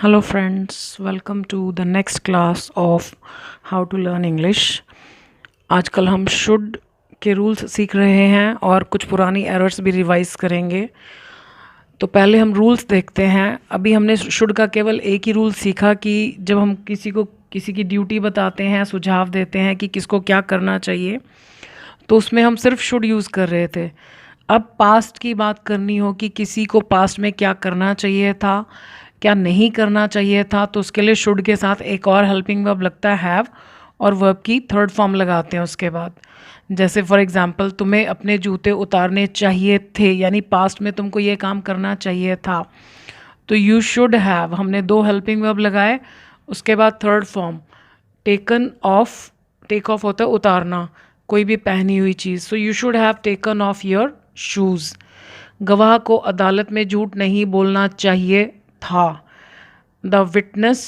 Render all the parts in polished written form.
Hello friends, welcome to the next class of how to learn English। आजकल हम should के rules सीख रहे हैं और कुछ पुरानी एरर्स भी रिवाइज करेंगे। तो पहले हम रूल्स देखते हैं। अभी हमने शुड का केवल एक ही रूल सीखा कि जब हम किसी को किसी की ड्यूटी बताते हैं, सुझाव देते हैं कि किसको क्या करना चाहिए, तो उसमें हम सिर्फ शुड यूज़ कर रहे थे। अब पास्ट की बात करनी हो कि किसी को पास्ट में क्या करना चाहिए था, क्या नहीं करना चाहिए था, तो उसके लिए शुड के साथ एक और हेल्पिंग वर्ब लगता है हैव, और वर्ब की थर्ड फॉर्म लगाते हैं उसके बाद। जैसे फॉर एग्जांपल, तुम्हें अपने जूते उतारने चाहिए थे, यानी पास्ट में तुमको ये काम करना चाहिए था, तो यू शुड हैव, हमने दो हेल्पिंग वर्ब लगाए। उसके बाद third form taken off, take off होता है उतारना कोई भी पहनी हुई चीज़, so you should have taken off your shoes. गवाह को अदालत में झूठ नहीं बोलना चाहिए था। The witness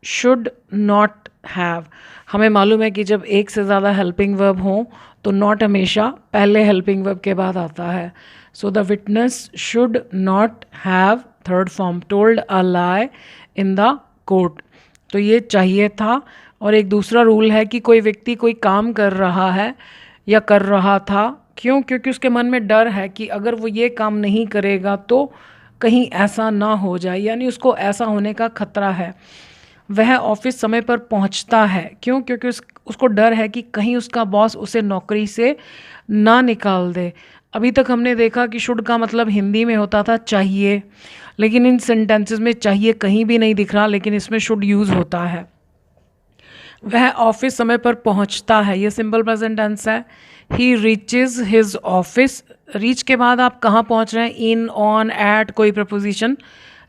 should not have, हमें मालूम है कि जब एक से ज़्यादा हेल्पिंग वर्ब हों तो नॉट हमेशा पहले हेल्पिंग वर्ब के बाद आता है। So the witness should not have third form told a lie in the court, तो ये चाहिए था। और एक दूसरा रूल है कि कोई व्यक्ति कोई काम कर रहा है या कर रहा था, क्यों? क्योंकि उसके मन में डर है कि अगर वो ये काम नहीं करेगा तो कहीं ऐसा ना हो जाए, यानी उसको ऐसा होने का खतरा है। वह ऑफिस समय पर पहुंचता है, क्यों? क्योंकि उसको डर है कि कहीं उसका बॉस उसे नौकरी से ना निकाल दे। अभी तक हमने देखा कि शुड का मतलब हिंदी में होता था चाहिए, लेकिन इन सेंटेंसेस में चाहिए कहीं भी नहीं दिख रहा, लेकिन इसमें शुड यूज़ होता है। वह ऑफिस समय पर पहुंचता है, ये सिंपल प्रेजेंट टेंस है। He reaches his office, reach के बाद आप कहाँ पहुंच रहे हैं, इन, ऑन, एट, कोई प्रपोजिशन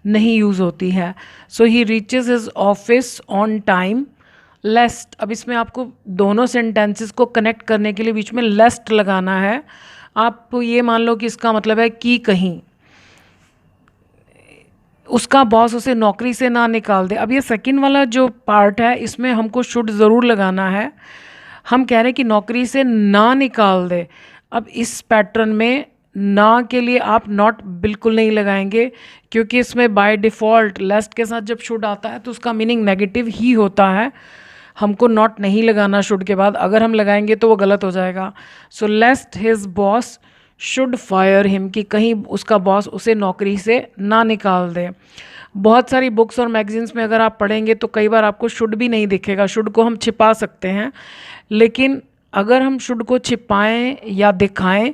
नहीं यूज़ होती है। So he reaches his office on time. Lest, अब इसमें आपको दोनों सेंटेंसेस को कनेक्ट करने के लिए बीच में लेस्ट लगाना है। आप ये मान लो कि इसका मतलब है कि कहीं उसका बॉस उसे नौकरी से ना निकाल दे। अब ये सेकंड वाला जो पार्ट है इसमें हमको शुड ज़रूर लगाना है। हम कह रहे हैं कि नौकरी से ना निकाल दे। अब इस पैटर्न में ना के लिए आप नॉट बिल्कुल नहीं लगाएंगे, क्योंकि इसमें बाय डिफ़ॉल्ट लेस्ट के साथ जब शुड आता है तो उसका मीनिंग नेगेटिव ही होता है। हमको नॉट नहीं लगाना शुड के बाद, अगर हम लगाएंगे तो वो गलत हो जाएगा। So lest his boss should fire him, कि कहीं उसका बॉस उसे नौकरी से ना निकाल दे। बहुत सारी बुक्स और मैगजीन्स में अगर आप पढ़ेंगे तो कई बार आपको शुड भी नहीं दिखेगा। शुड को हम छिपा सकते हैं, लेकिन अगर हम शुड को छिपाएं या दिखाएं,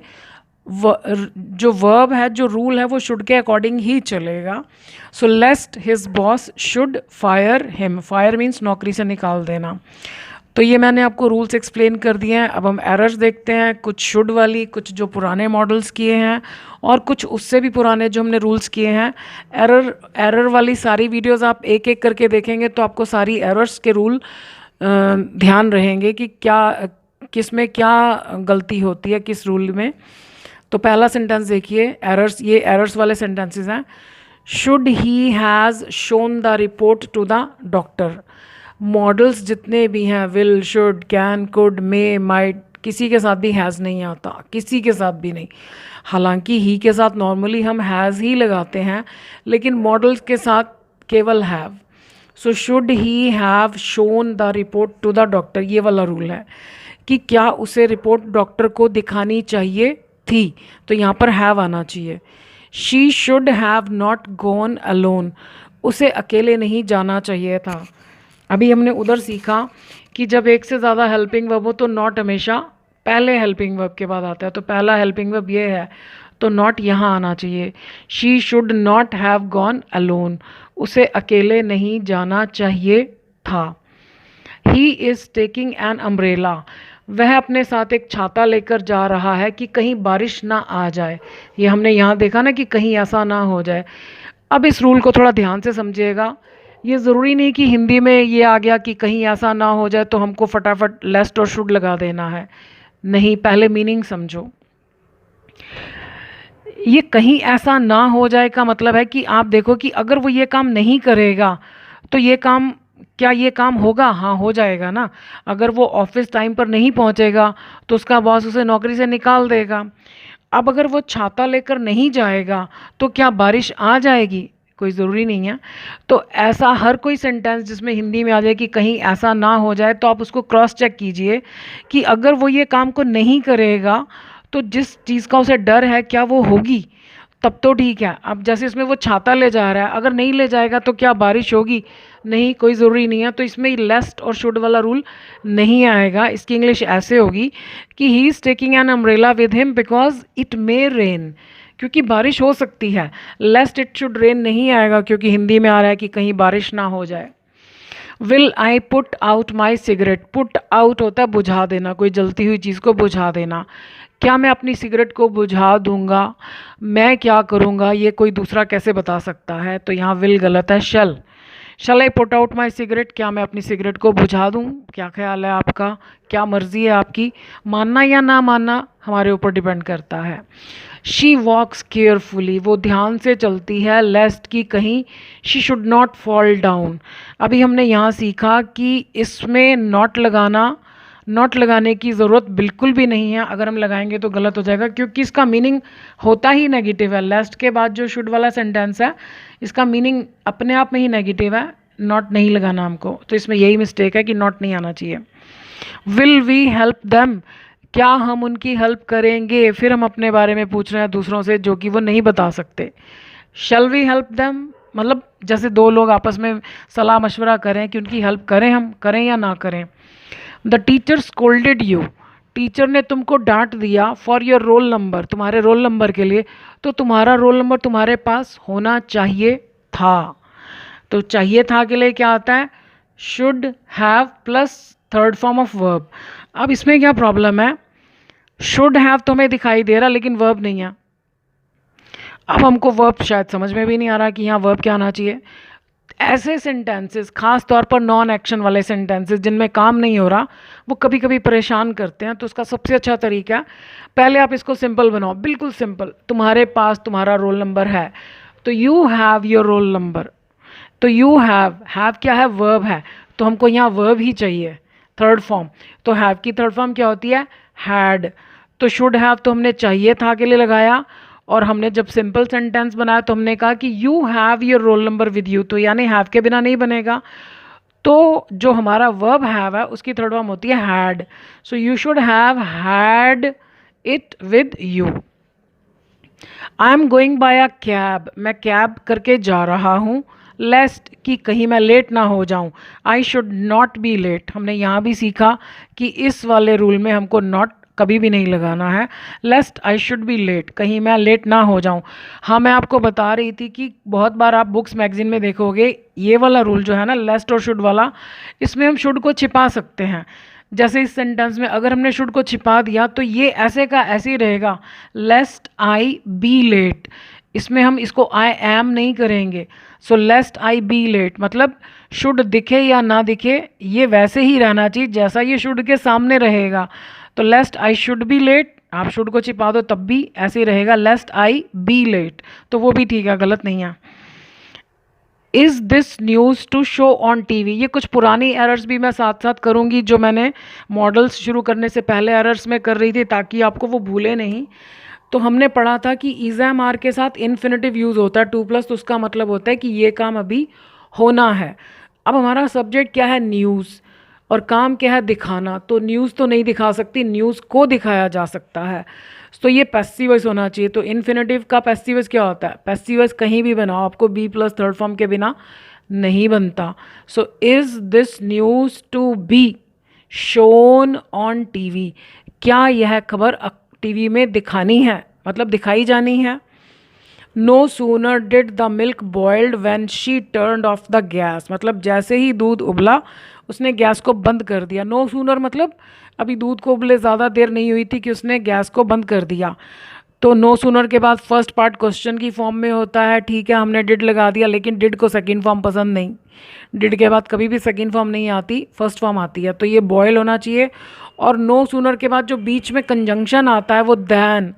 जो वर्ब है, जो रूल है, वो शुड के अकॉर्डिंग ही चलेगा। So lest his boss should fire him, fire means नौकरी से निकाल देना। तो ये मैंने आपको रूल्स एक्सप्लेन कर दिए हैं। अब हम एरर्स देखते हैं, कुछ शुड वाली, कुछ जो पुराने मॉडल्स किए हैं और कुछ उससे भी पुराने जो हमने रूल्स किए हैं। एरर वाली सारी वीडियोस आप एक एक करके देखेंगे तो आपको सारी एरर्स के रूल ध्यान रहेंगे कि क्या किस में क्या गलती होती है, किस रूल में। तो पहला सेंटेंस देखिए, एरर्स, ये एरर्स वाले सेंटेंसेस हैं। Should he has shown the report to the doctor. Models जितने भी हैं, will, should, can, could, may, might, किसी के साथ भी हैज़ नहीं आता, किसी के साथ भी नहीं। हालांकि ही के साथ नॉर्मली हम हैज़ ही लगाते हैं, लेकिन मॉडल्स के साथ केवल have. So should he have shown the report to the doctor, ये वाला रूल है कि क्या उसे रिपोर्ट डॉक्टर को दिखानी चाहिए थी, तो यहाँ पर हैव आना चाहिए। She should have not gone alone, उसे अकेले नहीं जाना चाहिए था। अभी हमने उधर सीखा कि जब एक से ज़्यादा हेल्पिंग वर्ब हो तो नॉट हमेशा पहले हेल्पिंग वर्ब के बाद आता है, तो पहला हेल्पिंग वर्ब ये है तो नॉट यहाँ आना चाहिए। She should not have gone alone, उसे अकेले नहीं जाना चाहिए था। He is taking an umbrella, वह अपने साथ एक छाता लेकर जा रहा है कि कहीं बारिश ना आ जाए। ये हमने यहाँ देखा ना कि कहीं ऐसा ना हो जाए। अब इस रूल को थोड़ा ध्यान से समझिएगा। ये ज़रूरी नहीं कि हिंदी में ये आ गया कि कहीं ऐसा ना हो जाए तो हमको फटाफट लेस्ट और शुड लगा देना है। नहीं, पहले मीनिंग समझो। ये कहीं ऐसा ना हो जाए का मतलब है कि आप देखो कि अगर वो ये काम नहीं करेगा तो ये काम, क्या ये काम होगा? हाँ, हो जाएगा ना। अगर वो ऑफिस टाइम पर नहीं पहुंचेगा तो उसका बॉस उसे नौकरी से निकाल देगा। अब अगर वो छाता लेकर नहीं जाएगा तो क्या बारिश आ जाएगी? कोई ज़रूरी नहीं है। तो ऐसा हर कोई सेंटेंस जिसमें हिंदी में आ जाए कि कहीं ऐसा ना हो जाए, तो आप उसको क्रॉस चेक कीजिए कि अगर वो ये काम को नहीं करेगा तो जिस चीज़ का उसे डर है क्या वो होगी, तब तो ठीक है। अब जैसे इसमें वो छाता ले जा रहा है, अगर नहीं ले जाएगा तो क्या बारिश होगी? नहीं, कोई ज़रूरी नहीं है। तो इसमें लेस्ट और शुड वाला रूल नहीं आएगा। इसकी इंग्लिश ऐसे होगी कि he is taking an umbrella with him because it may rain, क्योंकि बारिश हो सकती है। लेस्ट इट शुड रेन नहीं आएगा क्योंकि हिंदी में आ रहा है कि कहीं बारिश ना हो जाए। Will I put out my cigarette, put out होता है बुझा देना, कोई जलती हुई चीज़ को बुझा देना। क्या मैं अपनी सिगरेट को बुझा दूंगा? मैं क्या करूंगा ये कोई दूसरा कैसे बता सकता है? तो यहाँ विल गलत है, shall I put out my cigarette, क्या मैं अपनी सिगरेट को बुझा दूँ? क्या ख्याल है आपका? क्या मर्जी है आपकी? मानना या ना मानना हमारे ऊपर डिपेंड करता है। शी वॉक्स केयरफुली, वो ध्यान से चलती है, लेस्ट की कहीं she should not fall down. अभी हमने यहाँ सीखा कि इसमें नॉट लगाने की ज़रूरत बिल्कुल भी नहीं है। अगर हम लगाएंगे तो गलत हो जाएगा क्योंकि इसका मीनिंग होता ही नेगेटिव है। लेस्ट के बाद जो शुड वाला सेंटेंस है इसका मीनिंग अपने आप में ही नेगेटिव है, नॉट नहीं लगाना हमको। तो इसमें यही मिस्टेक है कि नॉट नहीं आना चाहिए। विल वी हेल्प देम, क्या हम उनकी हेल्प करेंगे? फिर हम अपने बारे में पूछ रहे हैं दूसरों से जो कि वो नहीं बता सकते। शल वी हेल्प देम मतलब जैसे दो लोग आपस में सलाह मशवरा करें कि उनकी हेल्प करें, हम करें या ना करें। The teacher scolded you, teacher ने तुमको डांट दिया फॉर योर रोल नंबर, तुम्हारे रोल नंबर के लिए। तो तुम्हारा रोल नंबर तुम्हारे पास होना चाहिए था। तो चाहिए था के लिए क्या आता है? Should have plus third form of verb. अब इसमें क्या प्रॉब्लम है? शुड हैव तो हमें दिखाई दे रहा लेकिन वर्ब नहीं है। अब हमको वर्ब शायद समझ में भी नहीं आ रहा कि यहाँ वर्ब क्या आना चाहिए। ऐसे सेंटेंसेस, खास तौर पर नॉन एक्शन वाले सेंटेंसेस जिनमें काम नहीं हो रहा, वो कभी कभी परेशान करते हैं। तो उसका सबसे अच्छा तरीका है, पहले आप इसको सिंपल बनाओ, बिल्कुल सिंपल। तुम्हारे पास तुम्हारा रोल नंबर है, तो you have your roll number. तो यू हैव क्या है? वर्ब है, तो हमको यहाँ वर्ब ही चाहिए, थर्ड फॉर्म। तो हैव की थर्ड फॉर्म क्या होती है? हैड। तो शुड हैव तो हमने चाहिए था के लिए लगाया, और हमने जब सिंपल सेंटेंस बनाया तो हमने कहा कि you have your roll number with you, तो यानी हैव के बिना नहीं बनेगा। तो जो हमारा वर्ब हैव है उसकी थर्ड फॉर्म होती है had. So you should have had it with you. I am going by a cab, मैं कैब करके जा रहा हूँ। लेस्ट कि कहीं मैं लेट ना हो जाऊं। I should not be late, हमने यहाँ भी सीखा कि इस वाले रूल में हमको नॉट कभी भी नहीं लगाना है। लेस्ट आई शुड बी लेट, कहीं मैं लेट ना हो जाऊं। हाँ, मैं आपको बता रही थी कि बहुत बार आप बुक्स मैगजीन में देखोगे ये वाला रूल जो है ना, लेस्ट और शुड वाला, इसमें हम शुड को छिपा सकते हैं। जैसे इस सेंटेंस में अगर हमने शुड को छिपा दिया तो ये ऐसे का ऐसे ही रहेगा, लेस्ट आई बी लेट। इसमें हम इसको आई एम नहीं करेंगे। सो लेस्ट आई बी लेट मतलब शुड दिखे या ना दिखे ये वैसे ही रहना चाहिए जैसा ये शुड के सामने रहेगा। तो लेस्ट आई शुड बी लेट, आप शुड को छिपा दो तब भी ऐसे ही रहेगा, लेस्ट आई बी लेट, तो वो भी ठीक है, गलत नहीं है। Is this news to show on TV, ये कुछ पुरानी एरर्स भी मैं साथ साथ करूँगी जो मैंने मॉडल्स शुरू करने से पहले एरर्स में कर रही थी ताकि आपको वो भूले नहीं। तो हमने पढ़ा था कि इज़ एम आर के साथ इन्फिनेटिव यूज़ होता है टू प्लस, तो उसका मतलब होता है कि ये काम अभी होना है। अब हमारा सब्जेक्ट क्या है? न्यूज़, और काम क्या है? दिखाना। तो न्यूज़ तो नहीं दिखा सकती, न्यूज़ को दिखाया जा सकता है, तो ये पैसिव वॉइस होना चाहिए। तो इन्फिनेटिव का पैसिव वॉइस क्या होता है? पैसिव वॉइस कहीं भी बनाओ आपको बी प्लस थर्ड फॉर्म के बिना नहीं बनता। So is this news to be shown on TV, क्या यह खबर टीवी में दिखानी है, मतलब दिखाई जानी है। No sooner did the milk boiled when she turned off the gas, मतलब जैसे ही दूध उबला उसने गैस को बंद कर दिया। नो सूनर मतलब अभी दूध को उबले ज़्यादा देर नहीं हुई थी कि उसने गैस को बंद कर दिया। तो नो सूनर के बाद फर्स्ट पार्ट क्वेश्चन की फॉर्म में होता है, ठीक है, हमने डिड लगा दिया, लेकिन डिड को सेकंड फॉर्म पसंद नहीं। डिड के बाद कभी भी सेकंड फॉर्म नहीं आती, फर्स्ट फॉर्म आती है, तो ये बॉयल होना चाहिए। और नो सूनर के बाद जो बीच में कंजंक्शन आता है वो दैन,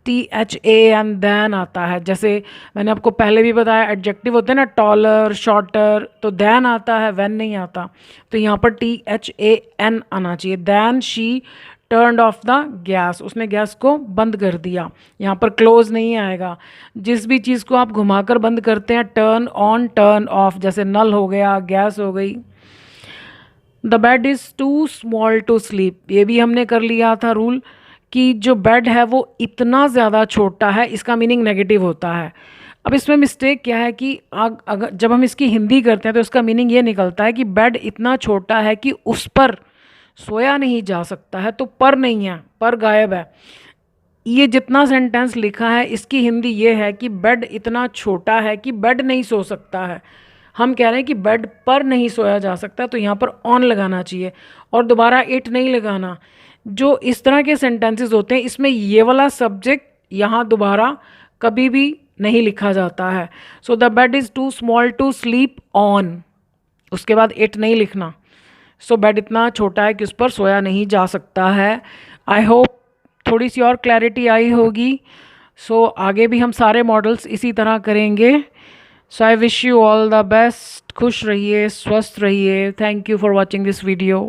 THAN दैन आता है। जैसे मैंने आपको पहले भी बताया एडजेक्टिव होते हैं ना, टॉलर, शॉर्टर, तो दैन आता है, वैन नहीं आता। तो यहाँ पर THAN आना चाहिए। Than she turn off the gas, उसने गैस को बंद कर दिया। यहाँ पर क्लोज नहीं आएगा। जिस भी चीज़ को आप घुमाकर बंद करते हैं, टर्न ऑन टर्न ऑफ, जैसे नल हो गया, गैस हो गई। The bed is too small to sleep, ये भी हमने कर लिया था रूल कि जो बेड है वो इतना ज़्यादा छोटा है, इसका मीनिंग नेगेटिव होता है। अब इसमें मिस्टेक क्या है कि अगर जब हम इसकी हिंदी करते हैं तो इसका मीनिंग ये निकलता है कि बेड इतना छोटा है कि उस पर सोया नहीं जा सकता है, तो पर नहीं है, पर गायब है। ये जितना सेंटेंस लिखा है इसकी हिंदी ये है कि बेड इतना छोटा है कि बेड नहीं सो सकता है। हम कह रहे हैं कि बेड पर नहीं सोया जा सकता, तो यहाँ पर ऑन लगाना चाहिए और दोबारा इट नहीं लगाना। जो इस तरह के सेंटेंसेस होते हैं इसमें ये वाला सब्जेक्ट यहाँ दोबारा कभी भी नहीं लिखा जाता है। So the bed is too small to sleep on, उसके बाद इट नहीं लिखना। सो बेड इतना छोटा है कि उस पर सोया नहीं जा सकता है। आई होप थोड़ी सी और क्लैरिटी आई होगी। सो आगे भी हम सारे मॉडल्स इसी तरह करेंगे। So I wish you all the best. खुश रहिए, स्वस्थ रहिए। Thank you for watching this video.